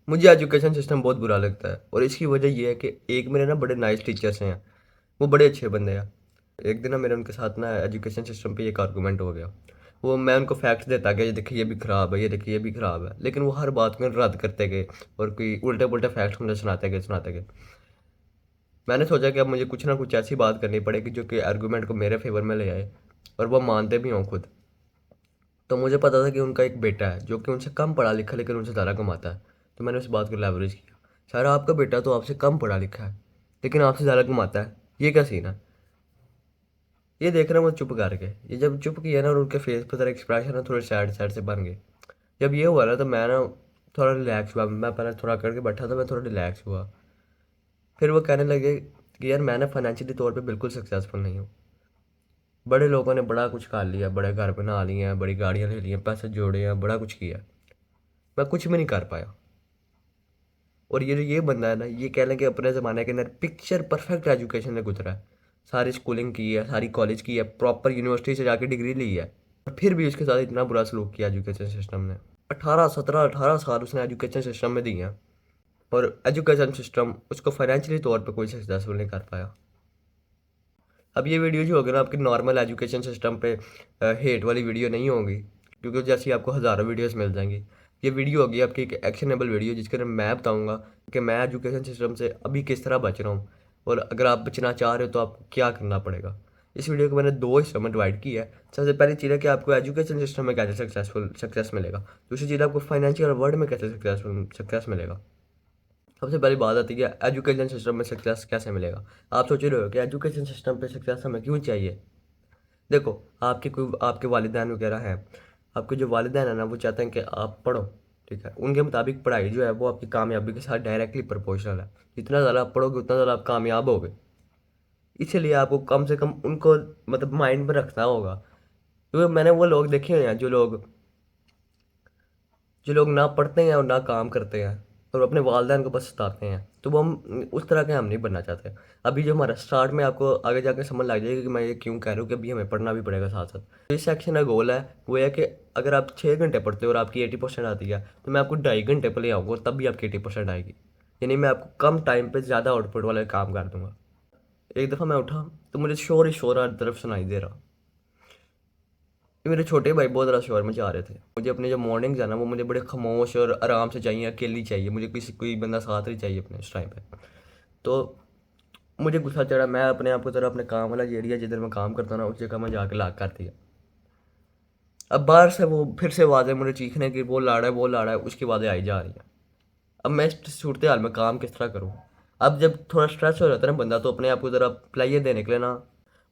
मुझे education system बहुत बुरा लगता है और इसकी वजह ये है कि एक मेरे ना बड़े नाइस टीचर्स हैं, वो बड़े अच्छे बंदे हैं। एक दिन ना मेरे उनके साथ ना एजुकेशन सिस्टम पे एक आर्गूमेंट हो गया। वो मैं उनको फैक्ट्स देता गया, ये देखिए ये भी ख़राब है, ये देखिए ये भी ख़राब है, लेकिन वो हर बात में रद्द करते गए और कोई उल्टे पुल्टे फैक्ट्स मुझे सुनाते गए। मैंने सोचा कि अब मुझे कुछ ना कुछ ऐसी बात करनी पड़ेगी जो कि आर्गूमेंट को मेरे फेवर में ले आए और वो मानते भी हों खुद। तो मुझे पता था कि उनका एक बेटा है जो कि उनसे कम पढ़ा लिखा लेकिन उनसे ज़्यादा कमाता है। तो मैंने उस बात को लेवरेज किया, सर आपका बेटा तो आपसे कम पढ़ा लिखा है लेकिन आपसे ज़्यादा कमाता है, ये क्या सीन है? ये देख रहा हूँ चुप करके। ये जब चुप किया ना और उनके फेस पर जरा एक्सप्रेशन ना थोड़े सैड सैड से बन गए। जब ये हुआ ना तो मैं ना थोड़ा रिलैक्स हुआ। मैं पहले थोड़ा करके बैठा था, मैं थोड़ा रिलैक्स हुआ। फिर वो कहने लगे कि यार मैं ना फाइनेंशियली तौर पे बिल्कुल सक्सेसफुल नहीं हूँ। बड़े लोगों ने बड़ा कुछ कर लिया, बड़े घर बना लिए हैं, बड़ी गाड़ियाँ ले ली हैं, पैसे जोड़े हैं, बड़ा कुछ किया। मैं कुछ भी नहीं कर पाया। और ये जो ये बंदा है ना, ये कह लें कि अपने ज़माने के अंदर पिक्चर परफेक्ट एजुकेशन से गुजरा है। सारी स्कूलिंग की है, सारी कॉलेज की है, प्रॉपर यूनिवर्सिटी से जाके डिग्री ली है, और फिर भी उसके साथ इतना बुरा सलूक किया एजुकेशन सिस्टम ने। 18 17 18 साल उसने एजुकेशन सिस्टम में दिए हैं और एजुकेशन सिस्टम उसको फाइनेंशियली तौर पर कोई सक्सेसफुल नहीं कर पाया। अब ये वीडियो जो होगी ना आपकी नॉर्मल एजुकेशन सिस्टम पे हेट वाली वीडियो नहीं होगी, क्योंकि जैसी आपको हज़ारों वीडियोस मिल जाएंगी। ये वीडियो होगी आपकी एक एक्शनेबल वीडियो जिसके अंदर मैं बताऊंगा कि मैं एजुकेशन सिस्टम से अभी किस तरह बच रहा हूँ और अगर आप बचना चाह रहे हो तो आपको क्या करना पड़ेगा। इस वीडियो को मैंने दो हिस्सों में डिवाइड किया है। सबसे पहली चीज़ है कि आपको एजुकेशन सिस्टम में कैसे सक्सेस मिलेगा। दूसरी चीज़ आपको फाइनेंशियल वर्ल्ड में कैसे सक्सेस मिलेगा। सबसे पहली बात आती है एजुकेशन सिस्टम में सक्सेस कैसे मिलेगा। आप सोच रहे हो कि एजुकेशन सिस्टम पे सक्सेस हमें क्यों चाहिए। देखो, आपके वालिदैन वगैरह हैं। आपके जो वालिदैन है ना वो चाहते हैं कि आप पढ़ो, ठीक है। उनके मुताबिक पढ़ाई जो है वो आपकी कामयाबी के साथ डायरेक्टली प्रोपोर्शनल है। जितना ज़्यादा आप पढ़ोगे उतना ज़्यादा आप कामयाब होगे। इसलिए आपको कम से कम उनको मतलब माइंड में रखना होगा, क्योंकि मैंने वो लोग देखे हैं जो लोग ना पढ़ते हैं और ना काम करते हैं और अपने वालिदैन को बस सताते हैं। तो वो हम उस तरह के हम नहीं बनना चाहते। अभी जो हमारा स्टार्ट में आपको आगे जाकर समझ लग जाएगी कि मैं ये क्यों कह रहा हूँ कि अभी हमें पढ़ना भी पड़ेगा साथ साथ। तो इस सेक्शन का गोल है वो है कि अगर आप 6 घंटे पढ़ते हो और आपकी 80% आती है तो मैं आपको 2.5 घंटे पर ले आऊँगा और तब भी आपकी 80% आएगी। यानी मैं आपको कम टाइम पर ज़्यादा आउटपुट वाला काम कर दूंगा। एक दफ़ा मैं उठा तो मुझे शोर ही शोर हर तरफ सुनाई दे रहा। ये मेरे छोटे भाई बहुत ज़्यादा शोर मचा रहे थे। मुझे अपने जो मॉर्निंग्स है ना वो मुझे बड़े खामोश और आराम से चाहिए, अकेली चाहिए। मुझे कोई बंदा साथ नहीं चाहिए अपने उस टाइम पे। तो मुझे गुस्सा चढ़ा। मैं अपने आप को ज़रा अपने काम वाला एरिया जिधर मैं काम करता हूँ ना उस जगह में जाके लाक कर दिया। अब बाहर से वो फिर से आवाज़ें मुझे चीखने की, वो लाड़ा है वो लाड़ा है, उसकी आवाज़ें आई जा रही हैं। अब मैं इस सूरत हाल में काम किस तरह करूँ। अब जब थोड़ा स्ट्रेस हो जाता है ना बंदा तो अपने आप को ज़रा प्लेयर देने के लिए ना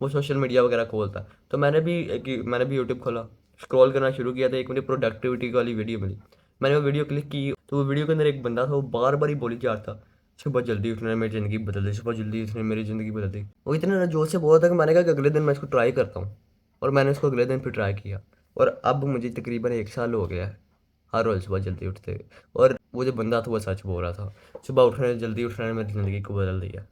वो सोशल मीडिया वगैरह खोलता है। तो मैंने भी यूट्यूब खोला, स्क्रॉल करना शुरू किया। तो एक मुझे प्रोडक्टिविटी वाली वीडियो मिली। मैंने वो वीडियो क्लिक की तो वो वीडियो के अंदर एक बंदा था, वो बार बार ही बोली जा रहा था सुबह जल्दी उठने ने मेरी ज़िंदगी बदल दी, सुबह जल्दी उठने ने मेरी ज़िंदगी बदल दी। वो इतने जोर से बोला था कि मैंने कहा कि अगले दिन मैं इसको ट्राई करता हूँ। और मैंने इसको अगले दिन फिर ट्राई किया और अब मुझे तकरीबन 1 साल हो गया है हर रोज़ सुबह जल्दी उठते हुए। और वो जो बंदा था वो सच बोल रहा था। सुबह उठने जल्दी उठने ने मेरी ज़िंदगी को बदल दिया।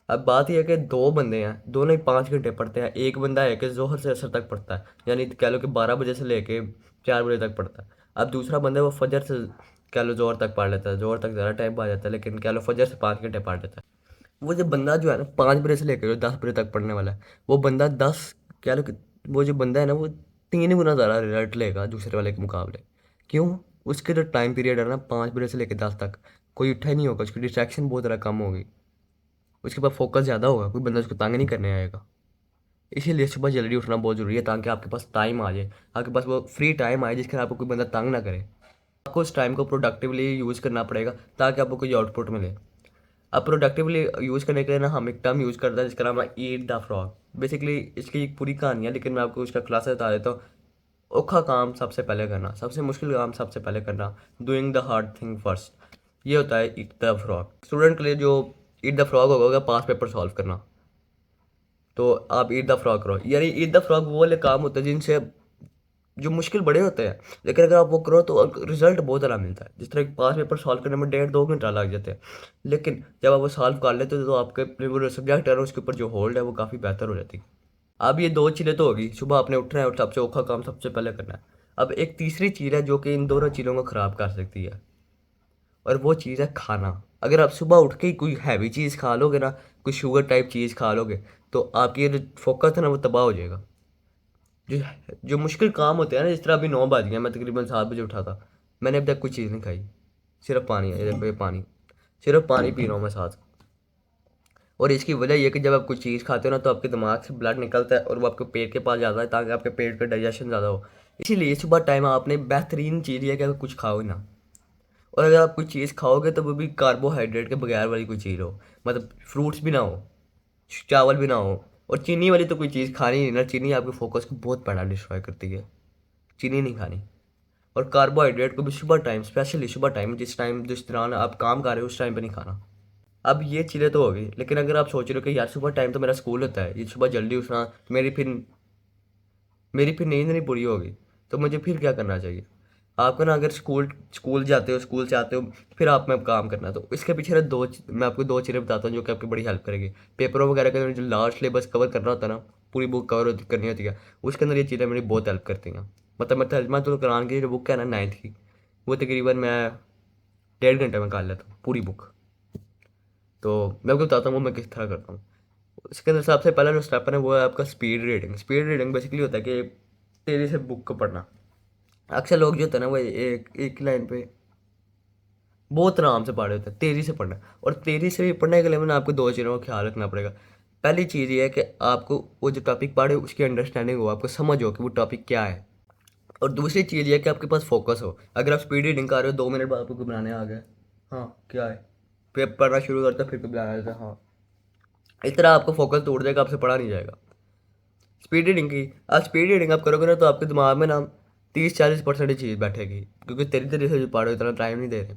अब बात यह है कि दो बंदे हैं, दोनों ही 5 घंटे पढ़ते हैं। एक बंदा है कि जोहर से असर तक पढ़ता है, यानी कह लो कि 12 बजे से लेके 4 बजे तक पढ़ता है। अब दूसरा बंदा है वो फजर से कह लो जोहर तक पढ़ लेता है। जोहर तक ज़्यादा टाइम पा जाता है लेकिन कह लो फजर से 5 घंटे पढ़ लेता है। वो जो बंदा जो है ना 5 बजे से लेकर 10 बजे तक पढ़ने वाला है, वो बंदा दस कह लो कि वो जो बंदा है ना वो 3 गुना ज़्यादा रिजल्ट लेगा दूसरे वाले के मुकाबले। क्यों? उसके जो टाइम पीरियड है ना 5 बजे से लेकर 10 तक कोई उठा ही नहीं होगा, उसकी डिस्ट्रैक्शन बहुत ज़्यादा कम होगी, उसके पास फोकस ज़्यादा होगा, कोई बंदा उसको तंग नहीं करने आएगा। इसीलिए सुबह जल्दी उठना बहुत ज़रूरी है ताकि आपके पास टाइम आ जाए, आपके पास वो फ्री टाइम आए जिसके आपको कोई बंदा तंग ना करे। आपको उस टाइम को प्रोडक्टिवली यूज़ करना पड़ेगा ताकि आपको कोई आउटपुट मिले। अब प्रोडक्टिवली यूज़ करने के लिए ना हम एक टर्म यूज़ करते हैं जिसका नाम है ईट द फ्रॉग। बेसिकली इसकी एक पूरी कहानी है लेकिन मैं आपको उसका खुलासा बता देता हूँ। औखा काम सबसे पहले करना, सबसे मुश्किल काम सबसे पहले करना, doing the hard thing first, ये होता है ईट द फ्रॉग। स्टूडेंट के लिए जो ईट द फ्रॉग होगा पास पेपर सॉल्व करना। तो आप ईट द फ्रॉग करो, यानी ईट द फ्रॉग वो वाले काम होते हैं जिनसे जो मुश्किल बड़े होते हैं लेकिन अगर आप वो करो तो रिजल्ट बहुत ज़्यादा मिलता है। जिस तरह पास पेपर सॉल्व करने में 1.5 2 घंटा लग जाते हैं, लेकिन जब आप वो सॉल्व कर लेते हो तो आपके अपने वो सब्जेक्ट है ना उसके ऊपर जो होल्ड है वो काफ़ी बेहतर हो जाती है। अब ये दो चीज़ें तो होगी, सुबह आपने उठना है और सबसे औखा काम सबसे पहले करना है। अब एक तीसरी चीज़ है जो कि इन दोनों चीज़ों को ख़राब कर सकती है। और वो चीज़ है खाना। अगर आप सुबह उठ के ही कोई हैवी चीज़ खा लोगे ना, कोई शुगर टाइप चीज़ खा लोगे, तो आपकी ये जो फोकस है ना वो तबाह हो जाएगा। जो जो मुश्किल काम होते हैं ना, जिस तरह अभी 9 बज गए, मैं तकरीबन 7 बजे उठा था, मैंने अभी तक कोई चीज़ नहीं खाई, सिर्फ पानी है, ये देखो ये पानी, सिर्फ पानी पी रहा हूँ मैं साथ। और इसकी वजह ये कि जब आप कोई चीज़ खाते हो ना, तो आपके दिमाग से ब्लड निकलता है और वो आपके पेट के पास जाता है, ताकि आपके पेट का डाइजेशन ज़्यादा हो। इसीलिए सुबह टाइम आपने बेहतरीन चीज़ ये है कि आप कुछ खाओ ही ना। और अगर आप कोई चीज़ खाओगे तो वो भी कार्बोहाइड्रेट के बगैर वाली कोई चीज़ हो, मतलब फ्रूट्स भी ना हो, चावल भी ना हो। और चीनी वाली तो कोई चीज़ खानी नहीं ना, चीनी आपके फोकस को बहुत बड़ा डिस्ट्रॉय करती है, चीनी नहीं खानी। और कार्बोहाइड्रेट को भी सुबह टाइम, स्पेशली सुबह टाइम, जिस दौरान आप काम कर रहे हो उस टाइम पे नहीं खाना। अब ये चीज़ें तो हो गई, लेकिन अगर आप सोच रहे हो कि यार सुबह टाइम तो मेरा स्कूल होता है, ये सुबह जल्दी उठना, तो मेरी फिर नींद नहीं पूरी होगी, तो मुझे फिर क्या करना चाहिए? आपको ना, अगर स्कूल स्कूल जाते हो, स्कूल से आते हो, फिर आप में काम करना, तो इसके पीछे ना मैं आपको 2 चीज़ें बताता हूँ जो कि आपकी बड़ी हेल्प करेगी। पेपरों वगैरह के अंदर जो लास्ट सिलेबस कवर करना होता है ना, पूरी बुक करनी होती है, उसके अंदर ये चीज़ें मेरी बहुत हेल्प करती हैं। मतलब मैं तर्जमा तो कुरान की जो बुक है ना 9th की, वो तकरीबन मैं 1.5 घंटे में कर लेता हूँ पूरी बुक। तो मैं आपको बताता हूँ वो मैं किस तरह करता हूँ। इसके अंदर सबसे पहला जो स्टेप है ना, वो है आपका speed reading. Speed reading basically होता है कि तेज़ी से बुक को पढ़ना। अक्सर लोग जो होते हैं ना, वो एक एक लाइन पे बहुत आराम से पढ़ रहे होते हैं, तेज़ी से पढ़ना। और तेज़ी से भी पढ़ने के लिए मैंने आपको 2 चीज़ों का ख्याल रखना पड़ेगा। पहली चीज़ ये है कि आपको वो जो टॉपिक पढ़े उसकी अंडरस्टैंडिंग हो, आपको समझ हो कि वो टॉपिक क्या है। और दूसरी चीज़ ये है कि आपके पास फोकस हो। अगर आप स्पीड रीडिंग कर रहे हो, 2 मिनट बाद आपको घबराने आ गए, हाँ क्या है, फिर पढ़ना शुरू करते फिर घबराने आ जाता है, हाँ। इस तरह आपको फोकस टूट जाएगा, आपसे पढ़ा नहीं जाएगा। स्पीड रीडिंग आप करोगे ना, तो आपके दिमाग में ना 30-40% ही चीज़ बैठेगी, क्योंकि तेरी तेरी से जो पढ़ो इतना टाइम नहीं दे रहे।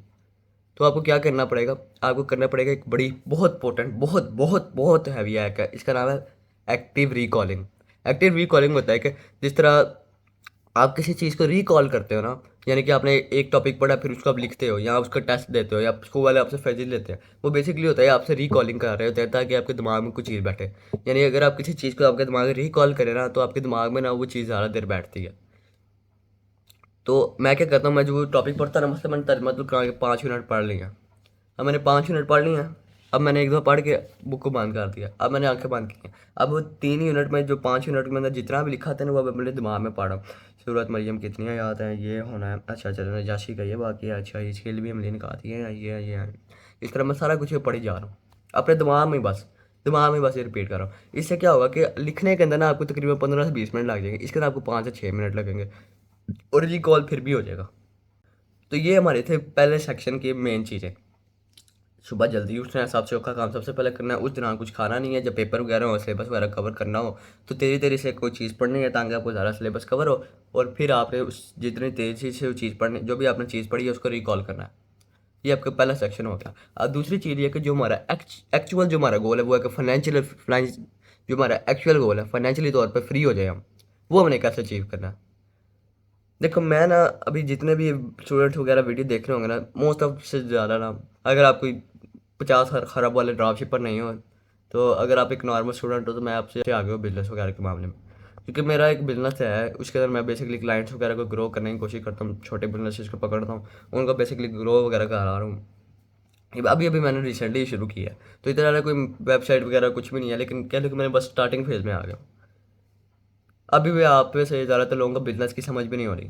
तो आपको क्या करना पड़ेगा? आपको करना पड़ेगा एक बड़ी बहुत पोटेंट, बहुत बहुत बहुत हैवी हैक है, इसका नाम है एक्टिव रिकॉलिंग। एक्टिव रिकॉलिंग होता है कि जिस तरह आप किसी चीज़ को रिकॉल करते हो ना, यानी कि आपने एक टॉपिक पढ़ा, फिर उसको आप लिखते हो या उसका टेस्ट देते हो, या स्कूल वाले आपसे फिजिक्स लेते हैं, वो बेसिकली होता है आपसे रिकॉलिंग कर रहे होते हैं, ताकि आपके दिमाग में कुछ चीज़ बैठे। यानी अगर आप किसी चीज़ को आपके दिमाग में रिकॉल करें ना, तो आपके दिमाग में ना वो चीज़ ज़्यादा देर बैठती है। तो मैं क्या करता हूँ, मैं जो टॉपिक पढ़ता ना, मतलब मैंने तर्जमा तो कहा कि 5 मिनट पढ़ लिया। अब मैंने 5 मिनट पढ़ लिए हैं। अब मैंने एक दो पढ़ के बुक को बंद कर दिया, अब मैंने आंखें बंद की हैं। अब वो 3 ही मिनट में, जो 5 मिनट में अंदर जितना भी लिखा था ना, वो अब मेरे दिमाग में पढ़ा। सूरत मरियम कितनी आयत है, ये होना है, अच्छा चलो नजाशी का ये वाक़या है, अच्छा इसके लिए भी हमने निकाली है, ये है। इस तरह मैं सारा कुछ पढ़ी जा रहा हूँ अपने दिमाग में बस ये रिपीट कर रहा हूँ। इससे क्या होगा कि लिखने के अंदर ना आपको तकरीबन 15 से 20 मिनट लग जाएंगे, इसके अंदर आपको 5 से 6 मिनट लगेंगे, और रिकॉल फिर भी हो जाएगा। तो ये हमारे थे पहले सेक्शन की मेन चीज़ें। सुबह जल्दी उठना है, सबसे औखा काम सबसे पहले करना है। उस दौरान कुछ खाना नहीं है, जब पेपर वगैरह हो, सिलेबस वगैरह कवर करना हो, तो तेज़ी तेज़ी से कोई चीज़ पढ़नी है, ताकि आपको ज़्यादा सिलेबस कवर हो। और फिर आपने उस जितनी तेज़ी से वो चीज़ पढ़नी, जो भी आपने चीज़ पढ़ी है, उसको रिकॉल करना है। ये आपका पहला सेक्शन हो गया। अब दूसरी चीज़ ये है कि जो हमारा एक्चुअल जो हमारा गोल है, वो है कि जो हमारा एक्चुअल गोल है, फाइनेंशियली तौर पर फ्री हो जाए हम, वो हमने कैसे अचीव करना है। देखो मैं ना, अभी जितने भी स्टूडेंट्स वगैरह वीडियो देख रहे होंगे ना, मोस्ट ऑफ से ज़्यादा ना, अगर आप कोई 50 खरब वाले ड्रॉप शिपर नहीं हो, तो अगर आप एक नॉर्मल स्टूडेंट हो, तो मैं आपसे आगे हूँ बिजनेस वगैरह के मामले में। क्योंकि मेरा एक बिजनेस है, उसके अंदर मैं बेसिकली क्लाइंट्स वगैरह को ग्रो करने की कोशिश करता हूँ, छोटे बिजनेस को पकड़ता हूँ, उनको बेसिकली ग्रो वगैरह करा रहा हूँ। अभी अभी मैंने रिसेंटली शुरू किया है, तो इतना ज़्यादा कोई वेबसाइट वगैरह कुछ भी नहीं है, लेकिन कह लो कि मैंने बस स्टार्टिंग फेज़ में आ गया हूँ। अभी भी आप में से ज़्यादातर लोगों को बिजनेस की समझ भी नहीं हो रही।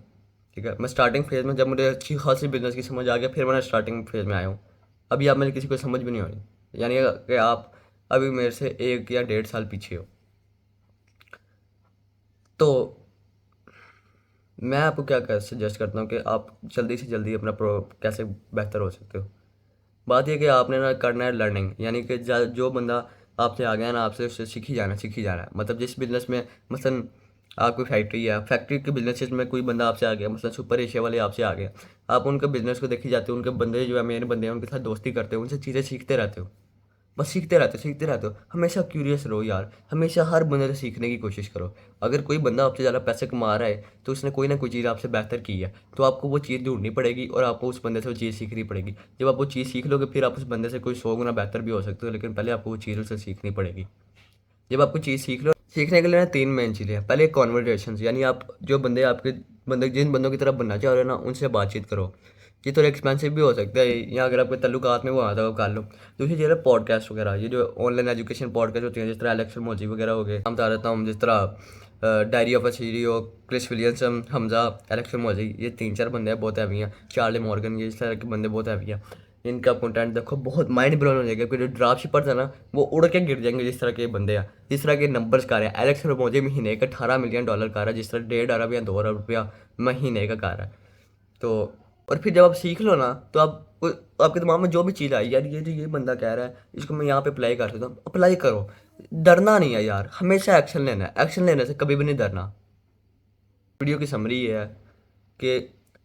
ठीक है, मैं स्टार्टिंग फेज़ में, जब मुझे अच्छी खासी बिजनेस की समझ आ गया, फिर मैंने स्टार्टिंग फेज़ में आया हूँ। अभी आप मेरे किसी को समझ भी नहीं हो रही, यानी कि आप अभी मेरे से 1 या 1.5 साल पीछे हो। तो मैं आपको क्या कर सजेस्ट करता हूँ कि आप जल्दी से जल्दी अपना प्रो कैसे बेहतर हो सकते हो। बात यह कि आपने ना करना है लर्निंग, यानी कि जो बंदा आपसे आ गया ना, आपसे उससे सीखी जाना है। मतलब जिस बिज़नेस में, मसलन आपकी फैक्ट्री है, फैक्ट्री के बिजनेस में कोई बंदा आपसे आ गया, मतलब सुपर एशिया वाले आपसे आ गए, आप उनके बिज़नेस को देखी जाते हो, उनके बंदे जो है, मेन बंदे हैं, उनके साथ दोस्ती करते हो, उनसे चीज़ें सीखते रहते हो। बस सीखते रहते हो, हमेशा क्यूरियस रहो यार, हमेशा हर बंदे से सीखने की कोशिश करो। अगर कोई बंदा आपसे ज़्यादा पैसे कमा रहा है, तो उसने कोई ना कोई चीज़ आपसे बेहतर की है, तो आपको वो चीज़ ढूंढनी पड़ेगी और आपको उस बंदे से वो चीज़ सीखनी पड़ेगी। जब आप वो चीज़ सीख लोगे, फिर आप उस बंदे से कोई 100 गुना बेहतर भी हो सकते हो, लेकिन पहले आपको वो चीज़ उससे सीखनी पड़ेगी। जब आपको चीज़ सीख लो, सीखने के लिए ना 3 मेन चीज़ें हैं। पहले कॉन्वर्जेशन, यानी आप जो बंदे आपके बंदे जिन बंदों की तरफ बनना चाह रहे हो ना, उनसे बातचीत करो। ये थोड़ा एक्सपेंसिव भी हो सकता है, या अगर आपके तल्लुकात में वो आता है आप कर लो। दूसरी चीज़ है पॉडकास्ट वगैरह, ये जो ऑनलाइन एजुकेशन पॉडकास्ट होती हैं, जिस तरह एलेक्स मौजी वगैरह हो गए, हम बता देता हूँ, जिस तरह diary of a CEO, Chris Williamson, Hamza, Alex Hormozi, ये 3-4 बंदे हैं, बहुत हैवी हैं। चार्ली मॉर्गन, ये इस तरह के बंदे बहुत हैवी हैं। इनका कंटेंट देखो, बहुत माइंड ब्लोन हो जाएगा, क्योंकि जो ड्रॉप शिपर्स है ना, वो उड़ के गिर जाएंगे जिस तरह के बंदे हैं, जिस तरह के नंबर्स का रहे हैं। एलेक्स मौजी महीने का $18 मिलियन का रहा है, जिस तरह 1.5 अरब या 2 अरब रुपया महीने का कर रहा है। तो और फिर जब आप सीख लो ना, तो आपके दिमाग में जो भी चीज़ आई, यार ये जो ये बंदा कह रहा है, इसको मैं यहाँ पे अप्लाई कर सकता हूँ, अप्लाई करो। डरना नहीं है यार, हमेशा एक्शन लेना है, एक्शन लेने से कभी भी नहीं डरना। वीडियो की समरी ये है कि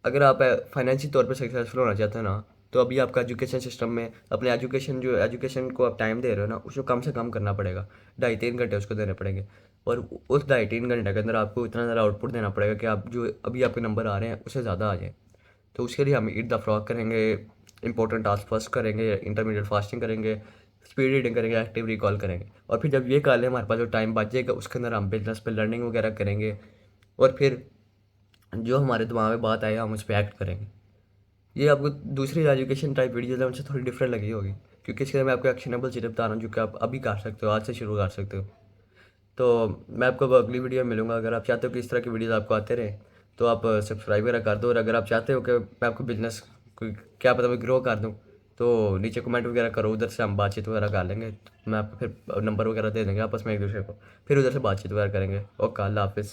अगर आप फाइनेंशियल तौर पे सक्सेसफुल होना चाहते हैं ना, तो अभी आपका एजुकेशन सिस्टम में अपने एजुकेशन को आप टाइम दे रहे हो ना, उसको कम से कम करना पड़ेगा। 2.5-3 घंटे उसको देने पड़ेंगे, और उस 2.5-3 घंटे के अंदर आपको इतना ज़्यादा आउटपुट देना पड़ेगा कि आप जो अभी आपके नंबर आ रहे हैं उससे ज़्यादा आ जाए। तो उसके लिए हम ईट द फ्रॉग करेंगे, इंपॉर्टेंट टास्क फर्स्ट करेंगे, इंटरमीडिएट फास्टिंग करेंगे, स्पीड रीडिंग करेंगे, एक्टिव रिकॉल करेंगे। और फिर जब ये कर लें, हमारे पास जो टाइम बच जाएगा, उसके अंदर हम बिजनेस पे लर्निंग वगैरह करेंगे, और फिर जो हमारे दिमाग में बात आएगा हम उस पर एक्ट करेंगे। ये आपको दूसरी एजुकेशन टाइप वीडियोज़ है उनसे थोड़ी डिफरेंट लगी होगी, क्योंकि इसके अंदर मैं आपको एक्शनेबल चीज़ें बता रहा हूँ जो कि आप अभी कर सकते हो, आज से शुरू कर सकते हो। तो मैं आपको अब अगली वीडियो में मिलूंगा। अगर आप चाहते हो कि इस तरह की वीडियोज़ आपको आते रहे, तो आप सब्सक्राइब वगैरह कर दो। और अगर आप चाहते हो कि मैं आपको बिजनेस कोई, क्या पता मैं ग्रो कर दूँ, तो नीचे कमेंट वगैरह करो, उधर से हम बातचीत वगैरह कर लेंगे। मैं आपको फिर नंबर वगैरह दे देंगे आपस में एक दूसरे को, फिर उधर से बातचीत वगैरह करेंगे। ओके, अल्लाह हाफिज़।